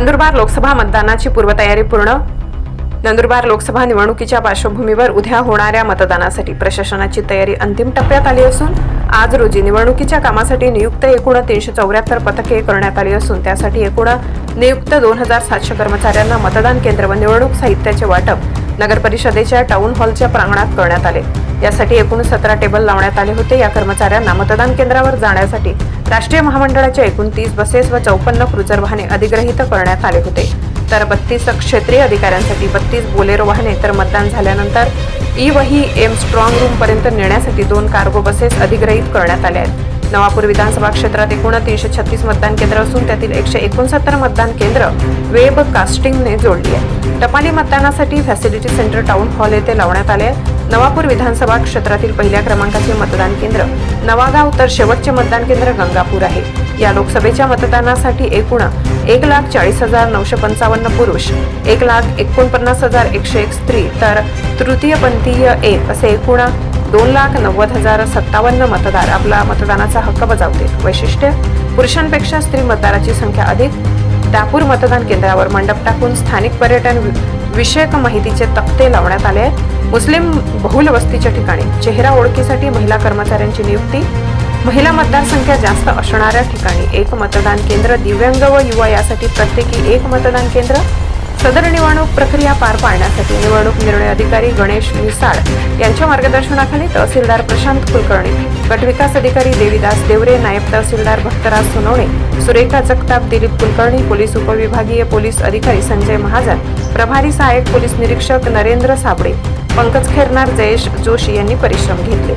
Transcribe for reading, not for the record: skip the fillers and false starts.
नंदुरबार लोकसभा मतदानाची पूर्वतयारी पूर्ण. नंदुरबार लोकसभा निवडणुकीच्या पार्श्वभूमीवर उद्या होणाऱ्या मतदानासाठी प्रशासनाची तयारी अंतिम टप्प्यात आली असून आज रोजी निवडणुकीच्या कामासाठी नियुक्त एकूण 374 पथके करण्यात आली असून त्यासाठी एकूण नियुक्त 2700 कर्मचाऱ्यांना मतदान केंद्र व निवडणूक साहित्याचे वाटप नगर परिषदेच्या टाउन हॉलच्या प्रांगणात करण्यात आले. यासाठी एकूण 17 टेबल लावण्यात आले होते. या कर्मचाऱ्यांना मतदान केंद्रावर जाण्यासाठी राष्ट्रीय महामंडळाच्या एकूण 30 बसेस व 54 क्रुझर वाहने अधिग्रहित करण्यात आले होते. तर 32 क्षेत्रीय अधिकाऱ्यांसाठी 32 बोलेरो वाहने तर मतदान झाल्यानंतर ई-वही एम स्ट्रॉंग रूम पर्यंत नेण्यासाठी 2 कार्गो बसेस अधिग्रहित करण्यात आल्या आहेत. नवापूर विधानसभा क्षेत्रात एकूण 336 मतदान केंद्र असून त्यातील 169 मतदान केंद्र वेब कास्टिंगने जोडली आहे. टपाली मतदानासाठी फॅसिलिटी सेंटर टाउन हॉल येथे लावण्यात आले आहे. नवापूर विधानसभा क्षेत्रातील पहिल्या क्रमांकाचे मतदान केंद्र नवागाव तर शेवटचे मतदान केंद्र गंगापूर आहे. या लोकसभेच्या मतदानासाठी एकूण 1,40,955 पुरुष, 1,49,101 स्त्री तर तृतीयपंथीय 1 असे एकूण 2,90,057 मतदार आपला मतदानाचा हक्क बजावतील. वैशिष्ट्य: पुरुषांपेक्षा स्त्री मतदाराची संख्या अधिक. दापूर मतदान केंद्रावर मंडप टाकून स्थानिक पर्यटन विषयक माहितीचे तक्ते लावण्यात आले आहेत. मुस्लिम बहुल वस्तीच्या ठिकाणी चेहरा ओळखीसाठी महिला कर्मचाऱ्यांची नियुक्ती. महिला मतदारसंख्या जास्त असणाऱ्या ठिकाणी 1 मतदान केंद्र. दिव्यांग व युवा यासाठी प्रत्येकी 1 मतदान केंद्र. सदर निवडणूक प्रक्रिया पार पाडण्यासाठी निवडणूक निर्णय अधिकारी गणेश मिसाळ यांच्या मार्गदर्शनाखाली तहसीलदार प्रशांत कुलकर्णी, गटविकास अधिकारी देवीदास देवरे, नायब तहसीलदार भक्तराज सोनवणे, सुरेखा जगताप, दिलीप कुलकर्णी, पोलीस उपविभागीय पोलीस अधिकारी संजय महाजन, प्रभारी सहाय्यक पोलीस निरीक्षक नरेंद्र साबळे, पंकज खेरनार, जयेश जोशी यांनी परिश्रम घेतले.